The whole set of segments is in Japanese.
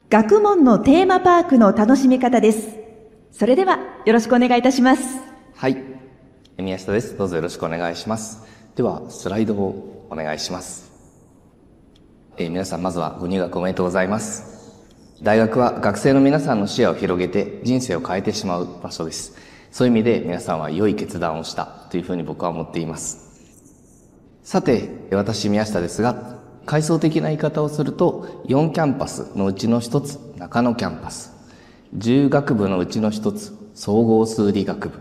学問のテーマパークの楽しみ方です。それではよろしくお願いいたします。はい、宮下です。どうぞよろしくお願いします。ではスライドをお願いします。皆さんまずはご入学おめでとうございます。大学は学生の皆さんの視野を広げて人生を変えてしまう場所です。そういう意味で皆さんは良い決断をしたというふうに僕は思っています。さて、私宮下ですが、階層的な言い方をすると4キャンパスのうちの一つ中野キャンパス、10学部のうちの一つ総合数理学部、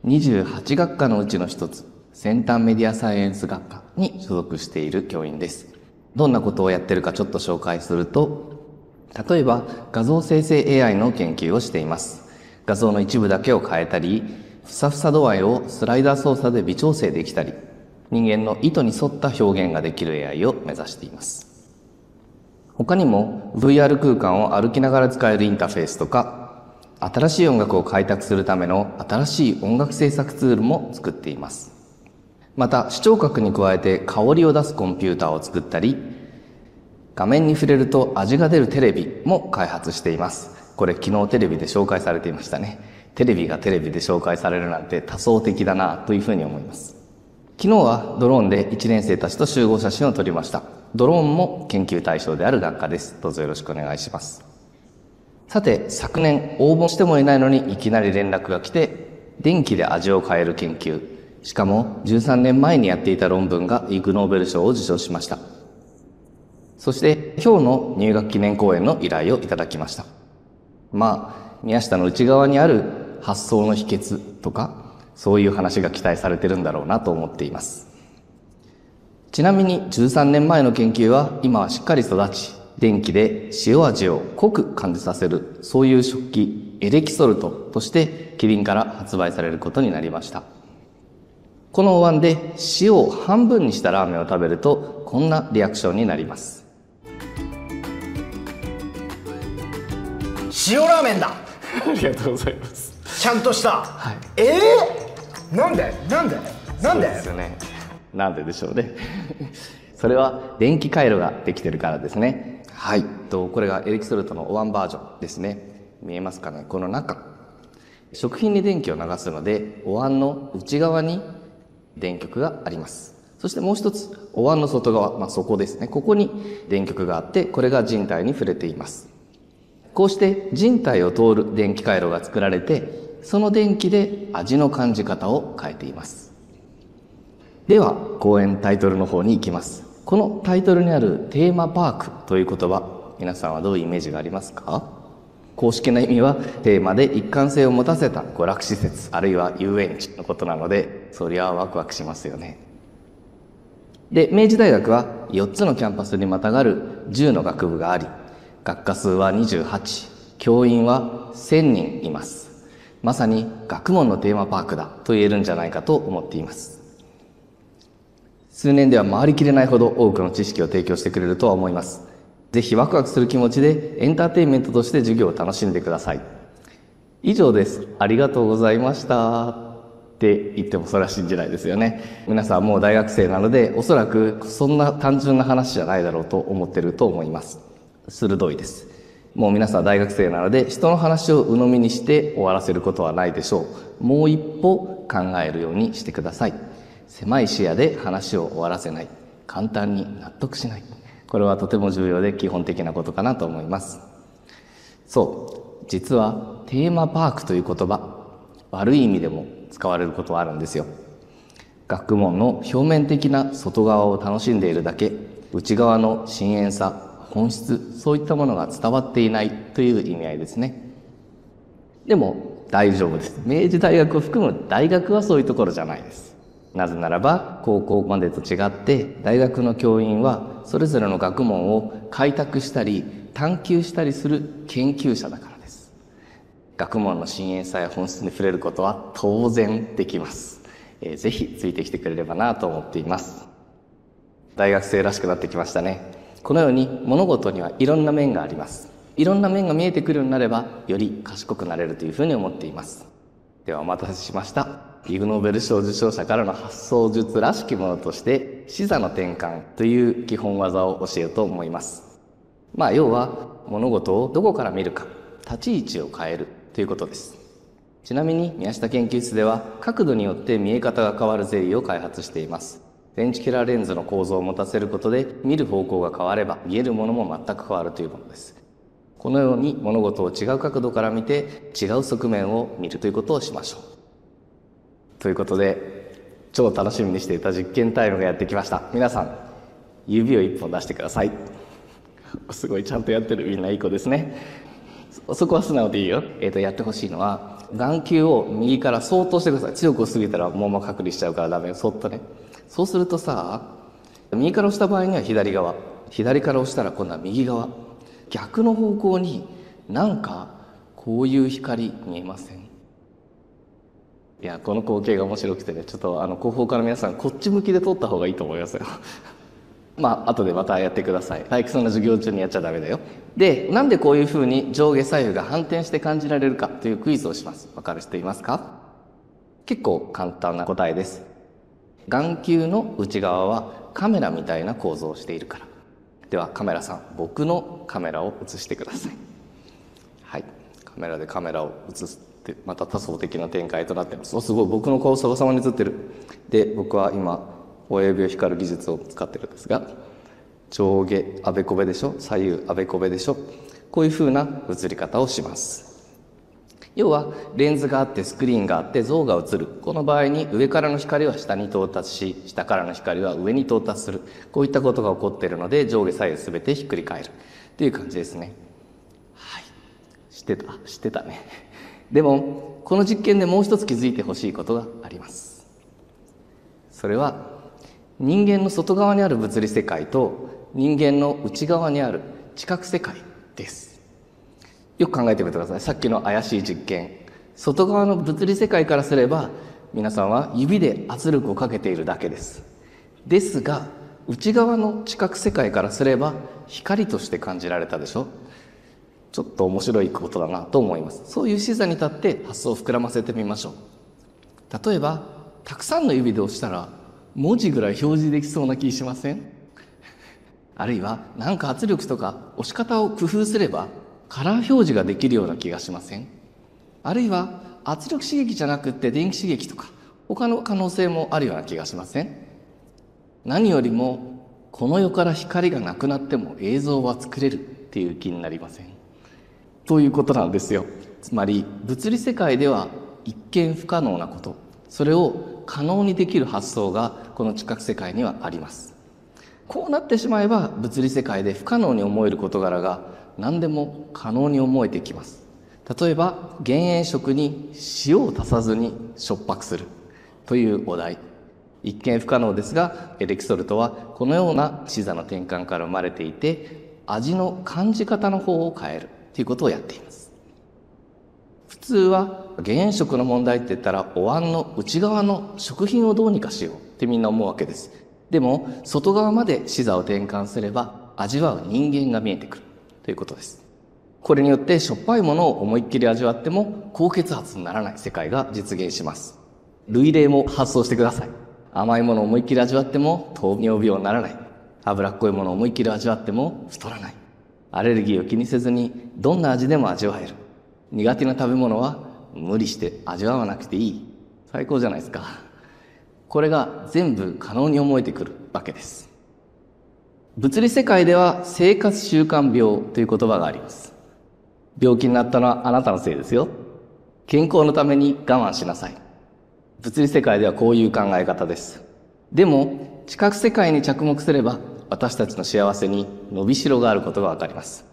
28学科のうちの一つ先端メディアサイエンス学科に所属している教員です。どんなことをやってるかちょっと紹介すると、例えば画像生成 AI の研究をしています。画像の一部だけを変えたり、ふさふさ度合いをスライダー操作で微調整できたり、人間の意図に沿った表現ができる AI を目指しています。他にも VR 空間を歩きながら使えるインターフェースとか、新しい音楽を開拓するための新しい音楽制作ツールも作っています。また視聴覚に加えて香りを出すコンピューターを作ったり、画面に触れると味が出るテレビも開発しています。これ昨日テレビで紹介されていましたね。テレビがテレビで紹介されるなんて多層的だなというふうに思います。昨日はドローンで1年生たちと集合写真を撮りました。ドローンも研究対象である学科です。どうぞよろしくお願いします。さて、昨年応募してもいないのにいきなり連絡が来て、電気で味を変える研究、しかも13年前にやっていた論文がイグ・ノーベル賞を受賞しました。そして今日の入学記念講演の依頼をいただきました。宮下の内側にある発想の秘訣とか、そういう話が期待されてるんだろうなと思っています。ちなみに13年前の研究は今はしっかり育ち、電気で塩味を濃く感じさせる、そういう食器エレキソルトとしてキリンから発売されることになりました。このお椀で塩を半分にしたラーメンを食べるとこんなリアクションになります。塩ラーメンだ。ありがとうございます。ちゃんとした、はい、なんでそうですよね。なんででしょうねそれは電気回路ができてるからですね。はい、これがエレキソルトのお椀バージョンですね。見えますかね。この中、食品に電気を流すのでお椀の内側に電極があります。そしてもう一つお椀の外側、底ですね。ここに電極があって、これが人体に触れています。こうして人体を通る電気回路が作られて、その電気で味の感じ方を変えています。では講演タイトルの方に行きます。このタイトルにあるテーマパークという言葉、皆さんはどういうイメージがありますか？公式な意味はテーマで一貫性を持たせた娯楽施設、あるいは遊園地のことなので、そりゃワクワクしますよね。で、明治大学は4つのキャンパスにまたがる10の学部があり、学科数は28、教員は1000人います。まさに学問のテーマパークだと言えるんじゃないかと思っています。数年では回りきれないほど多くの知識を提供してくれるとは思います。ぜひワクワクする気持ちでエンターテインメントとして授業を楽しんでください。以上です。ありがとうございましたって言ってもそれは信じないですよね。皆さんもう大学生なので、おそらくそんな単純な話じゃないだろうと思ってると思います。鋭いです。もう皆さん大学生なので、人の話を鵜呑みにして終わらせることはないでしょう。もう一歩考えるようにしてください。狭い視野で話を終わらせない。簡単に納得しない。これはとても重要で基本的なことかなと思います。そう、実はテーマパークという言葉、悪い意味でも使われることはあるんですよ。学問の表面的な外側を楽しんでいるだけ、内側の深遠さ、本質、そういったものが伝わっていないという意味合いですね。でも大丈夫です。明治大学を含む大学はそういうところじゃないです。なぜならば高校までと違って大学の教員はそれぞれの学問を開拓したり探求したりする研究者だからです。学問の深遠さや本質に触れることは当然できます。ぜひついてきてくれればなと思っています。大学生らしくなってきましたね。このように物事にはいろんな面があります。いろんな面が見えてくるようになればより賢くなれるというふうに思っています。ではお待たせしました。イグ・ノーベル賞受賞者からの発想術らしきものとして視座の転換という基本技を教えようと思います。要は物事をどこから見るか、立ち位置を変えるということです。ちなみに宮下研究室では角度によって見え方が変わるゼリーを開発しています。電池キラーレンズの構造を持たせることで見る方向が変われば見えるものも全く変わるというものです。このように物事を違う角度から見て違う側面を見るということをしましょう。ということで超楽しみにしていた実験タイムがやってきました。皆さん指を1本出してください。すごいちゃんとやってる、みんないい子ですね。そこは素直でいいよ。やってほしいのは眼球を右からそっと押してください。強く押しすぎたら網膜剥離しちゃうからダメよ。そっとね。そうするとさ、右から押した場合には左側、左から押したら今度は右側、逆の方向になんかこういう光見えません？いや、この光景が面白くてね、ちょっと後方から皆さんこっち向きで撮った方がいいと思いますよ。まあ後でまたやってください。体育祭の授業中にやっちゃダメだよ。で、なんでこういうふうに上下左右が反転して感じられるかというクイズをします。わかる人いますか？結構簡単な答えです。眼球の内側はカメラみたいな構造をしているから。ではカメラさん、僕のカメラを映してください。はい、カメラでカメラを映してまた多層的な展開となっています。すごい、僕の顔逆さまに映ってる。で、僕は今親指を光る技術を使ってるんですが、上下あべこべでしょ、左右あべこべでしょ。こういう風な映り方をします。要はレンズがあってスクリーンがあって像が映る。この場合に上からの光は下に到達し、下からの光は上に到達する。こういったことが起こっているので、上下左右すべてひっくり返るという感じですね。はい、知ってたね。でもこの実験でもう一つ気づいてほしいことがあります。それは人間の外側にある物理世界と人間の内側にある知覚世界です。よく考えてみてください。さっきの怪しい実験、外側の物理世界からすれば皆さんは指で圧力をかけているだけです。ですが内側の知覚世界からすれば光として感じられたでしょ。ちょっと面白いことだなと思います。そういう視座に立って発想を膨らませてみましょう。例えばたくさんの指で押したら文字ぐらい表示できそうな気しません？あるいは何か圧力とか押し方を工夫すればカラー表示ができるような気がしません？あるいは圧力刺激じゃなくって電気刺激とか他の可能性もあるような気がしません？何よりもこの世から光がなくなっても映像は作れるっていう気になりません？ということなんですよ。つまり物理世界では一見不可能なこと、それを可能にできる発想がこの知覚世界にはあります。こうなってしまえば物理世界で不可能に思える事柄が何でも可能に思えてきます。例えば減塩食に塩を足さずにしょっぱくするというお題、一見不可能ですがエレキソルトはこのような視座の転換から生まれていて、味の感じ方の方を変えるということをやっています。普通は減塩食の問題って言ったらお椀の内側の食品をどうにかしようってみんな思うわけです。でも外側まで視座を転換すれば味わう人間が見えてくるということです。これによってしょっぱいものを思いっきり味わっても高血圧にならない世界が実現します。類例も発想してください。甘いものを思いっきり味わっても糖尿病にならない。脂っこいものを思いっきり味わっても太らない。アレルギーを気にせずにどんな味でも味わえる。苦手な食べ物は無理して味わわなくていい。最高じゃないですか。これが全部可能に思えてくるわけです。物理世界では生活習慣病という言葉があります。病気になったのはあなたのせいですよ。健康のために我慢しなさい。物理世界ではこういう考え方です。でも知覚世界に着目すれば私たちの幸せに伸びしろがあることがわかります。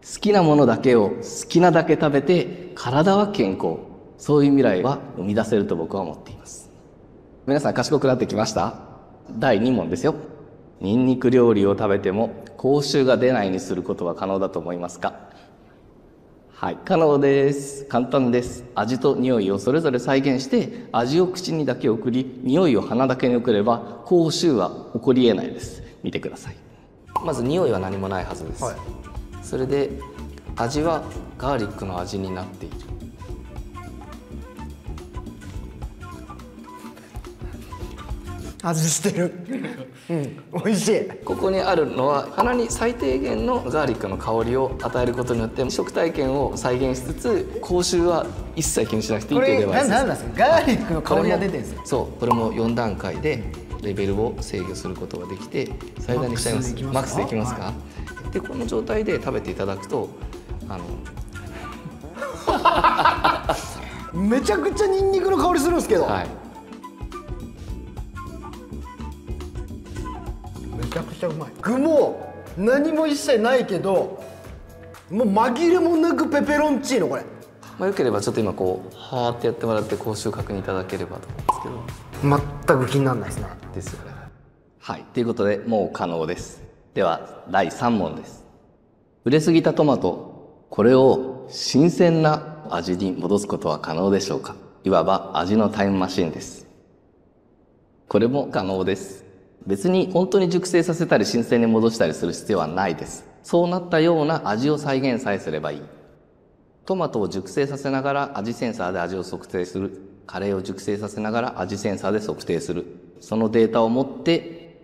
好きなものだけを好きなだけ食べて体は健康、そういう未来は生み出せると僕は思っています。皆さん賢くなってきました？第2問ですよ。ニンニク料理を食べても口臭が出ないにすることは可能だと思いますか？はい、可能です。簡単です。味と匂いをそれぞれ再現して味を口にだけ送り、匂いを鼻だけに送れば口臭は起こり得ないです。見てください。まず匂いは何もないはずです、はい、それで味はガーリックの味になっている。味してる。美味しい。ここにあるのは鼻に最低限のガーリックの香りを与えることによって食体験を再現しつつ口臭は一切気にしなくていいというデバイスです。何なんですか？ガーリックの香りが出てるんですか？そうこれも4段階でレベルを制御することができて最大にしちゃいます。マックスでいきますか？でこの状態で食べていただくとめちゃくちゃニンニクの香りするんですけど、はい、めちゃくちゃうまい。具も何も一切ないけどもう紛れもなくペペロンチーノ。これよければちょっと今こうはーってやってもらって口臭確認いただければと思うんですけど。全く気にならないですね。ですよね。はいということでもう可能です。では第3問です。売れすぎたトマト、これを新鮮な味に戻すことは可能でしょうか？いわば味のタイムマシンです。これも可能です。別に本当に熟成させたり新鮮に戻したりする必要はないです。そうなったような味を再現さえすればいい。トマトを熟成させながら味センサーで味を測定する。カレーを熟成させながら味センサーで測定する。そのデータを持って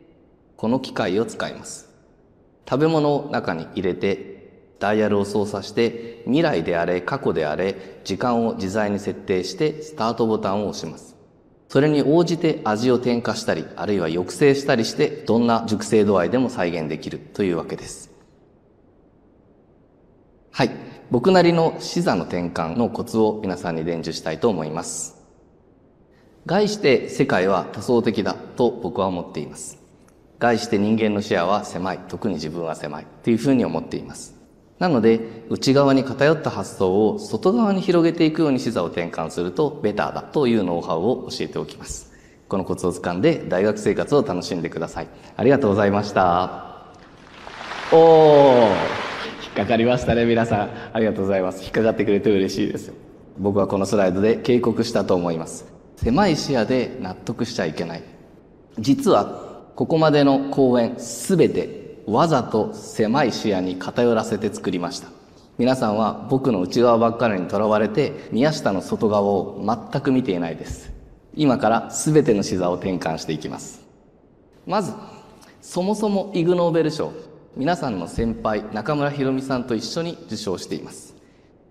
この機械を使います。食べ物を中に入れてダイヤルを操作して未来であれ過去であれ時間を自在に設定してスタートボタンを押します。それに応じて味を添加したりあるいは抑制したりしてどんな熟成度合いでも再現できるというわけです。はい、僕なりの視座の転換のコツを皆さんに伝授したいと思います。概して世界は多層的だと僕は思っています。概して人間の視野は狭い、特に自分は狭いというふうに思っています。なので内側に偏った発想を外側に広げていくように視座を転換するとベターだというノウハウを教えておきます。このコツをつかんで大学生活を楽しんでください。ありがとうございました。おー、引っかかりましたね皆さん。ありがとうございます。引っかかってくれて嬉しいですよ。僕はこのスライドで警告したと思います。狭い視野で納得しちゃいけない。実はここまでの講演すべてわざと狭い視野に偏らせて作りました。皆さんは僕の内側ばっかりにとらわれて宮下の外側を全く見ていないです。今から全ての視座を転換していきます。まずそもそもイグ・ノーベル賞、皆さんの先輩中村弘美さんと一緒に受賞しています。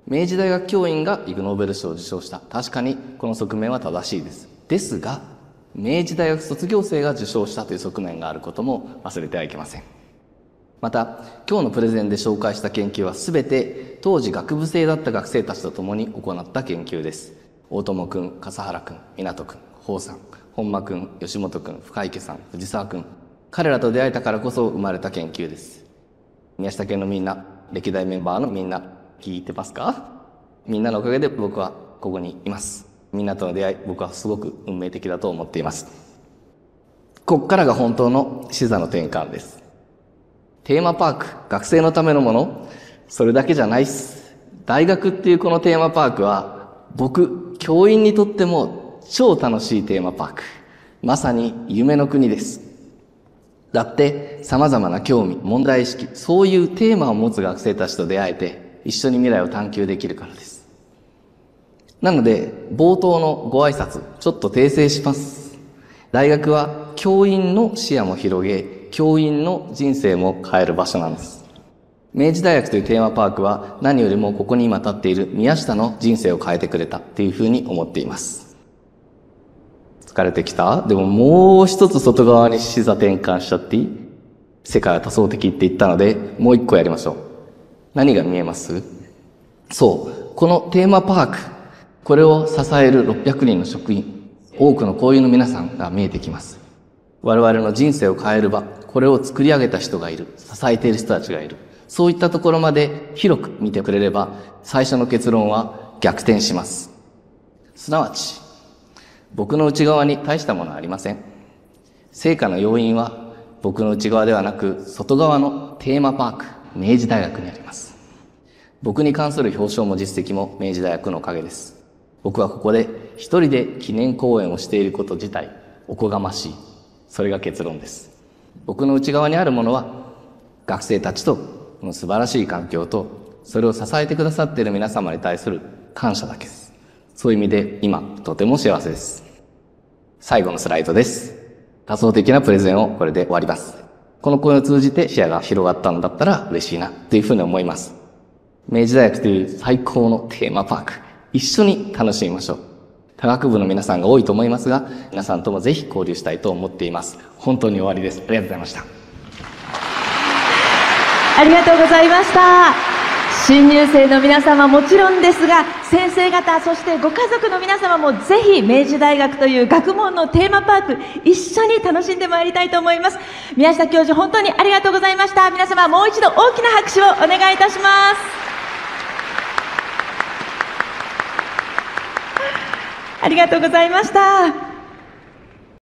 明治大学教員がイグ・ノーベル賞を受賞した。確かにこの側面は正しいです。ですが明治大学卒業生が受賞したという側面があることも忘れてはいけません。また今日のプレゼンで紹介した研究は全て当時学部生だった学生たちと共に行った研究です。大友くん、笠原くん、湊くん、宝さん、本間くん、吉本くん、深池さん、藤沢くん、彼らと出会えたからこそ生まれた研究です。宮下家のみんな、歴代メンバーのみんな、聞いてますか？みんなのおかげで僕はここにいます。みんなとの出会い、僕はすごく運命的だと思っています。こっからが本当の視座の転換です。テーマパーク、学生のためのもの、それだけじゃないっす。大学っていうこのテーマパークは、僕、教員にとっても超楽しいテーマパーク。まさに夢の国です。だって、様々な興味、問題意識、そういうテーマを持つ学生たちと出会えて、一緒に未来を探求できるからです。なので、冒頭のご挨拶、ちょっと訂正します。大学は教員の視野も広げ、教員の人生も変える場所なんです。明治大学というテーマパークは何よりもここに今立っている宮下の人生を変えてくれたっていうふうに思っています。疲れてきた？でももう一つ外側に視座転換しちゃっていい？世界は多層的って言ったのでもう一個やりましょう。何が見えます？そう、このテーマパーク、これを支える600人の職員、多くの教員の皆さんが見えてきます。我々の人生を変える場、これを作り上げた人がいる、支えている人たちがいる。そういったところまで広く見てくれれば、最初の結論は逆転します。すなわち、僕の内側に大したものはありません。成果の要因は僕の内側ではなく、外側のテーマパーク、明治大学にあります。僕に関する表彰も実績も明治大学のおかげです。僕はここで一人で記念講演をしていること自体、おこがましい。それが結論です。僕の内側にあるものは、学生たちとこの素晴らしい環境と、それを支えてくださっている皆様に対する感謝だけです。そういう意味で今、とても幸せです。最後のスライドです。多層的なプレゼンをこれで終わります。この講演を通じて視野が広がったんだったら嬉しいなというふうに思います。明治大学という最高のテーマパーク、一緒に楽しみましょう。科学部の皆さんが多いと思いますが、皆さんともぜひ交流したいと思っています。本当に終わりです。ありがとうございました。ありがとうございました。新入生の皆様もちろんですが、先生方、そしてご家族の皆様もぜひ明治大学という学問のテーマパーク、一緒に楽しんでまいりたいと思います。宮下教授、本当にありがとうございました。皆様、もう一度大きな拍手をお願いいたします。ありがとうございました。